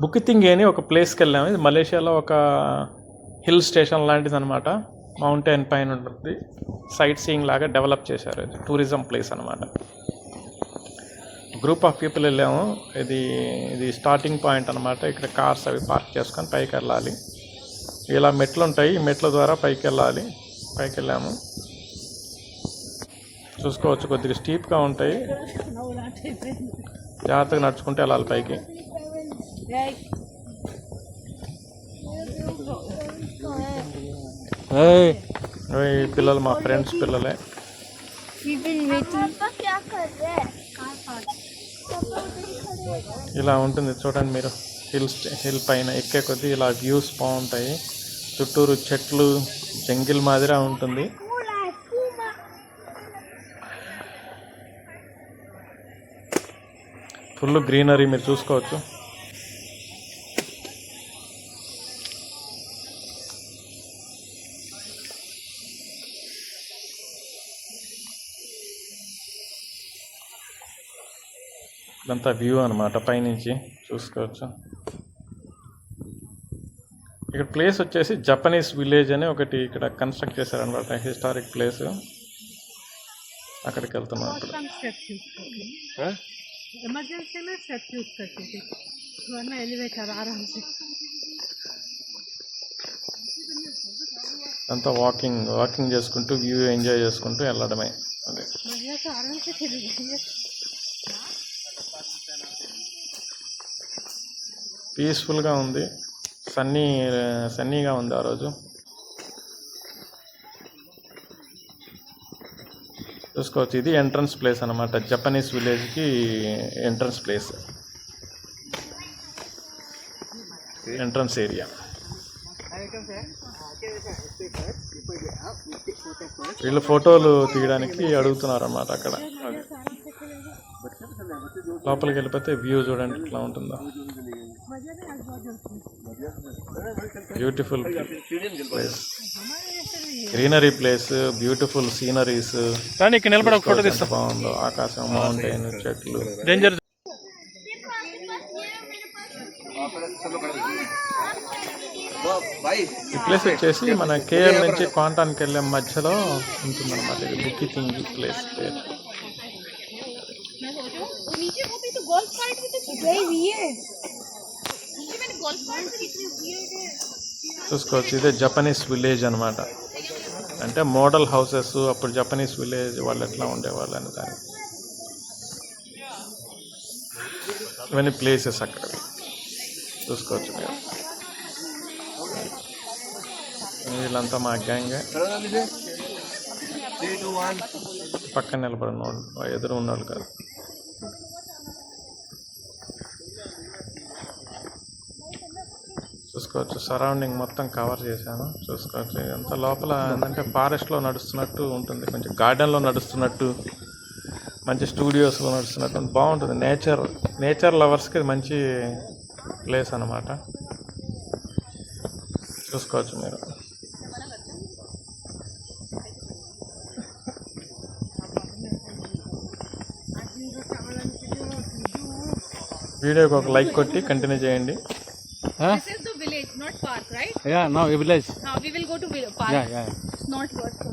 బుకితింగ్ అని ఒక ప్లేస్కి వెళ్ళాము. ఇది మలేషియాలో ఒక హిల్ స్టేషన్ లాంటిది అనమాట. మౌంటైన్ పైన ఉంటుంది. సైట్ సీయింగ్ లాగా డెవలప్ చేశారు. ఇది టూరిజం ప్లేస్ అనమాట. గ్రూప్ ఆఫ్ పీపుల్ వెళ్ళాము. ఇది స్టార్టింగ్ పాయింట్ అనమాట. ఇక్కడ కార్స్ అవి పార్క్ చేసుకొని పైకి వెళ్ళాలి. ఇలా మెట్లు ఉంటాయి. ఈ మెట్ల ద్వారా పైకి వెళ్ళాలి. పైకి వెళ్ళాము. చూసుకోవచ్చు, కొద్దిగా స్టీప్గా ఉంటాయి. జాగ్రత్తగా నడుచుకుంటే వెళ్ళాలి పైకి. పిల్లలు మా ఫ్రెండ్స్ పిల్లలే. ఇలా ఉంటుంది చూడండి మీరు. హిల్ పైన ఎక్కే కొద్దీ ఇలా వ్యూస్ బాగుంటాయి. చుట్టూరు చెట్లు, జంగిల్ మాదిరి ఉంటుంది. ఫుల్ గ్రీనరీ మీరు చూసుకోవచ్చు. ఇదంతా వ్యూ అనమాట, పైనుంచి చూసుకోవచ్చు. ఇక్కడ ప్లేస్ వచ్చేసి జపనీస్ విలేజ్ అని ఒకటి ఇక్కడ కన్స్ట్రక్ట్ చేశారనమాట. Historic place. అక్కడికి వెళ్తున్నాం ఇప్పుడు. అంతా వాకింగ్ చేసుకుంటూ వ్యూ ఎంజాయ్ చేసుకుంటూ వెళ్ళడమే. అదే పీస్ఫుల్గా ఉంది. సన్నీగా ఉంది ఆ రోజు. చూసుకోవచ్చు, ఇది ఎంట్రన్స్ ప్లేస్ అనమాట. జపనీస్ విలేజ్కి ఎంట్రన్స్ ప్లేస్, ఎంట్రన్స్ ఏరియా. వీళ్ళు ఫోటోలు తీయడానికి అడుగుతున్నారు అన్నమాట అక్కడ. లోపలికి వెళ్ళిపోతే వ్యూ చూడండి ఎట్లా ఉంటుందో. Beautiful place, greenery place, beautiful sceneries. ఇక్కడ నిలబడి ఒక ఫోటో తీస్తా. బాగుందో ఆకాశం, మౌంటైన్, చెట్లు. డేంజర్. ఈ ప్లేస్ వచ్చేసి మన కేఎల్ నుంచి క్వాంటాన్కి వెళ్ళే మధ్యలో ఉంటుందన్నమాట. ఇది బుకితింగ్ ప్లేస్ పేరు. చూసుకోవచ్చు, ఇదే జపనీస్ విలేజ్ అనమాట. అంటే మోడల్ హౌసెస్, అప్పుడు జపనీస్ విలేజ్ వాళ్ళు ఎట్లా ఉండేవాళ్ళు అని దాన్ని. ఇవన్నీ ప్లేసెస్ అక్కడ చూసుకోవచ్చు మీరు. వీళ్ళంతా మా గ్యాంగ్. పక్కన నిలబడిన వాళ్ళు, ఎదురు ఉన్నవాళ్ళు కాదు. చూసుకోవచ్చు, సరౌండింగ్ మొత్తం కవర్ చేశాను. చూసుకోవచ్చు, ఇదంతా లోపల ఏంటంటే ఫారెస్ట్లో నడుస్తున్నట్టు ఉంటుంది. కొంచెం గార్డెన్లో నడుస్తున్నట్టు, మంచి స్టూడియోస్లో నడుస్తున్నట్టు బాగుంటుంది. నేచర్ లవర్స్కి మంచి ప్లేస్ అన్నమాట. చూసుకోవచ్చు మీరు. వీడియోకి ఒక లైక్ కొట్టి కంటిన్యూ చేయండి. This is the village, not park, right? Yeah, no, village. Now we will go to park. Yeah. It's not worth it.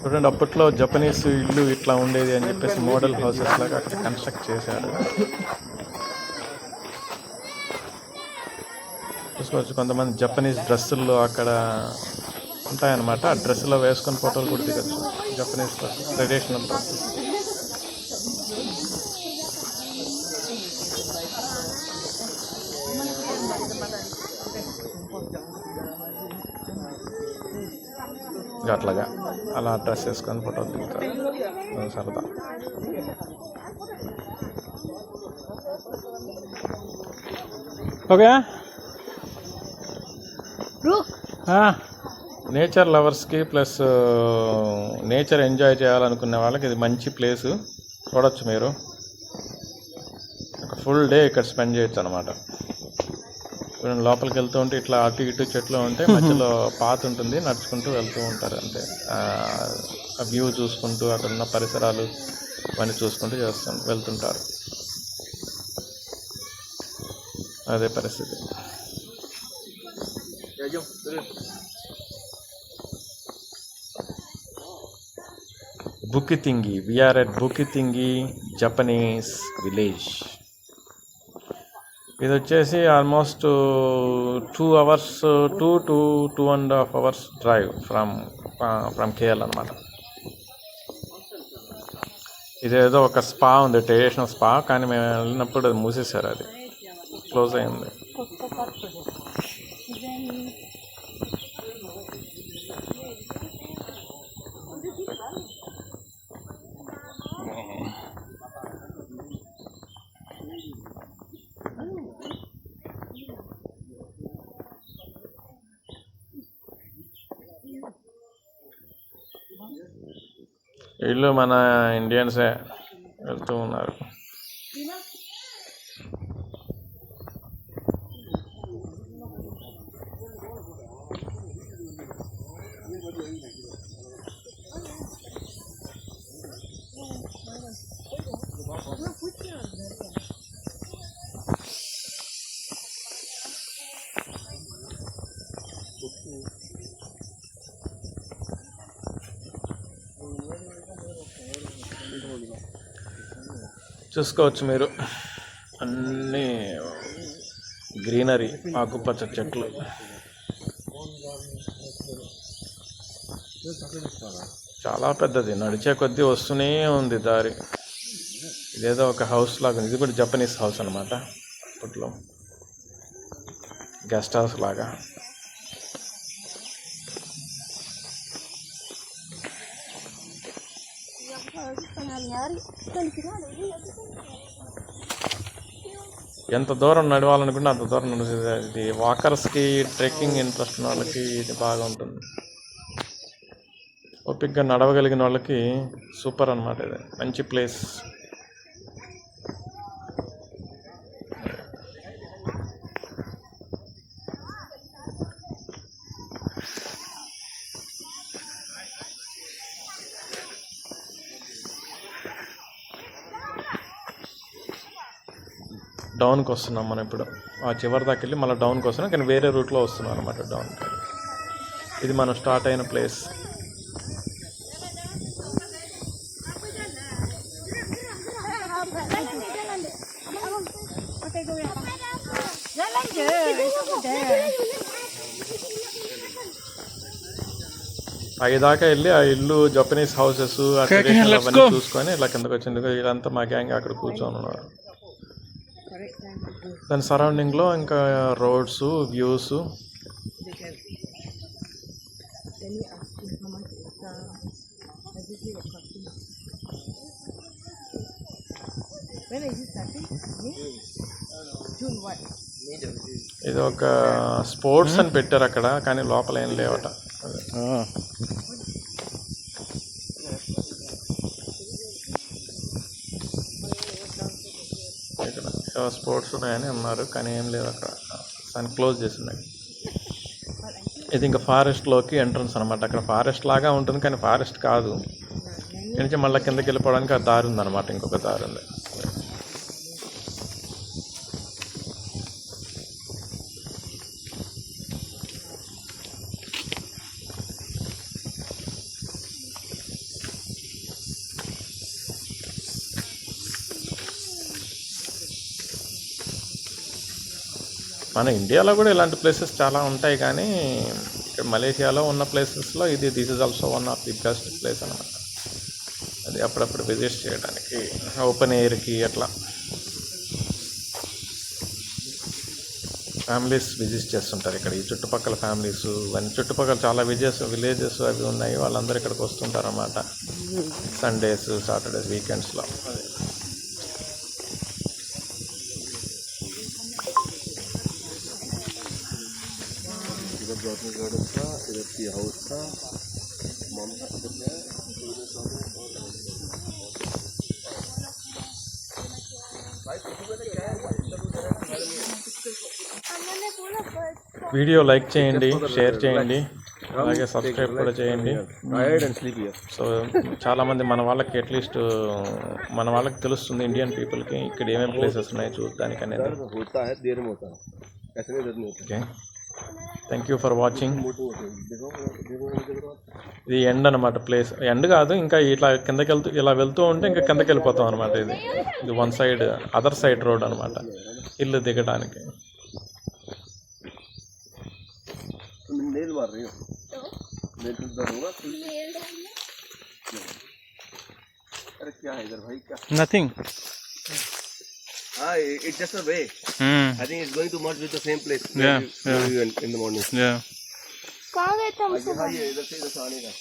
చూడండి, అప్పట్లో జపనీస్ ఇల్లు ఇట్లా ఉండేది అని చెప్పేసి మోడల్ హౌసెస్ లాగా అక్కడ కన్స్ట్రక్ట్ చేశారు. చూసుకోవచ్చు, కొంతమంది జపనీస్ డ్రెస్సుల్లో అక్కడ ఉంటాయన్నమాట. ఆ డ్రెస్సులో వేసుకొని ఫోటోలు కూడా దిగచ్చు. Japanese dresses, traditional dresses. అట్లాగా అలా డ్రెస్ వేసుకొని ఫోటోలు దిగుతారు. సరదా. ఓకే, నేచర్ లవర్స్కి ప్లస్ నేచర్ ఎంజాయ్ చేయాలనుకునే వాళ్ళకి ఇది మంచి ప్లేసు. చూడొచ్చు మీరు. ఒక ఫుల్ డే ఇక్కడ స్పెండ్ చేయొచ్చు అనమాట. లోపలికి వెళ్తూ ఉంటే ఇట్లా అటు ఇటు చెట్లు ఉంటే మధ్యలో పాత్ ఉంటుంది, నడుచుకుంటూ వెళ్తూ ఉంటారు. అంతే, ఆ వ్యూ చూసుకుంటూ అక్కడ ఉన్న పరిసరాలు అవన్నీ చూసుకుంటూ వెళ్తుంటారు. అదే పరిస్థితి. బుకితింగి, వీఆర్ ఎట్ బుకితింగి జపనీస్ విలేజ్. ఇది వచ్చేసి almost 2 hours, 2 to 2.5 hours drive from KL అనమాట. ఇదేదో ఒక స్పా ఉంది, ట్రెడిషనల్ స్పా, కానీ మేము వెళ్ళినప్పుడు అది మూసేశారు, అది క్లోజ్ అయింది. వీళ్ళు మన ఇండియన్సే వెళ్తూ ఉన్నారు. చూసుకోవచ్చు మీరు, అన్నీ గ్రీనరీ, ఆకుపచ్చ చెట్లు. చాలా పెద్దది, నడిచే కొద్దీ వస్తూనే ఉంది దారి. ఇదేదో ఒక హౌస్ లాగా, ఇది కూడా జపనీస్ హౌస్ అనమాట, అప్పట్లో గెస్ట్ హౌస్ లాగా. ఎంత దూరం నడవాలనుకుంటే అంత దూరం నడుస్తుంది. ఇది వాకర్స్కి, ట్రెక్కింగ్ ఇంట్రెస్ట్ ఉన్న వాళ్ళకి ఇది బాగా ఉంటుంది. ఓపిక్గా నడవగలిగిన వాళ్ళకి సూపర్ అన్నమాట. ఇది మంచి ప్లేస్. డౌన్కి వస్తున్నాం మనం ఇప్పుడు. ఆ చివరి దాకా వెళ్ళి మళ్ళీ డౌన్కి వస్తున్నాం, కానీ వేరే రూట్లో వస్తున్నాం అనమాట డౌన్కి. ఇది మనం స్టార్ట్ అయిన ప్లేస్. దాకా వెళ్ళి ఆ ఇల్లు, జపనీస్ హౌసెస్, ఆ ట్రెడిషనల్ అవన్నీ చూసుకొని ఇలా కిందకి వచ్చింది. వీళ్ళంతా మా గ్యాంగ్ అక్కడ కూర్చొని ఉన్నారు. దాని సరౌండింగ్లో ఇంకా రోడ్స్, వ్యూస్. ఇది ఒక స్పోర్ట్స్ అని పెట్టారు అక్కడ, కానీ లోపల ఏం లేవట. ఇక్కడ స్పోర్ట్స్ ఉన్నాయని అన్నారు, కానీ ఏం లేదు అక్కడ, దాన్ని క్లోజ్ చేస్తున్నాయి. ఇది ఇంకా ఫారెస్ట్లోకి ఎంట్రన్స్ అనమాట. అక్కడ ఫారెస్ట్ లాగా ఉంటుంది, కానీ ఫారెస్ట్ కాదు. నుంచి మళ్ళీ కిందకి వెళ్ళిపోవడానికి ఆ దారి ఉందన్నమాట, ఇంకొక దారి ఉంది. మన ఇండియాలో కూడా ఇలాంటి ప్లేసెస్ చాలా ఉంటాయి, కానీ ఇక్కడ మలేషియాలో ఉన్న ప్లేసెస్లో this is also one of the best place అనమాట. అది అప్పుడప్పుడు విజిట్ చేయడానికి, ఓపెన్ ఎయిర్కి అట్లా ఫ్యామిలీస్ విజిట్ చేస్తుంటారు ఇక్కడ. ఈ చుట్టుపక్కల ఫ్యామిలీస్ ఇవన్నీ, చుట్టుపక్కల చాలా విలేజెస్ అవి ఉన్నాయి. వాళ్ళందరూ ఇక్కడికి వస్తుంటారు అన్నమాట సండేస్, సాటర్డేస్, వీకెండ్స్లో. వీడియో లైక్ చేయండి, షేర్ చేయండి. అలాగే సబ్స్క్రైబ్ కూడా చేయండి. Tired and sleepy. సో చాలామంది మన వాళ్ళకి అట్లీస్ట్ మన వాళ్ళకి తెలుస్తుంది ఇండియన్ పీపుల్కి ఇక్కడ ఏమేమి ప్లేసెస్ ఉన్నాయి చూడడానికి అనేది. होता है देर में होता है, ऐसे नहीं नहीं होता. Okay, thank you for watching. ఇది ఎండ్ అనమాట, ప్లేస్ ఎండ్ కాదు, ఇంకా ఇట్లా కిందకి వెళ్తూ ఇలా వెళ్తూ ఉంటే ఇంకా కిందకి వెళ్ళిపోతాం అనమాట. ఇది one side other side road అనమాట ఇల్లు దిగడానికి. तुम नेल मार रही हो, नेल तो दर्द होगा. अरे क्या है इधर भाई, क्या? నథింగ్. हाँ, it's just a way. I think it's going to merge with the same place. Yeah, where you went in the morning. Yeah. कहाँ गए थे हम? हाँ, ये इधर से आने का.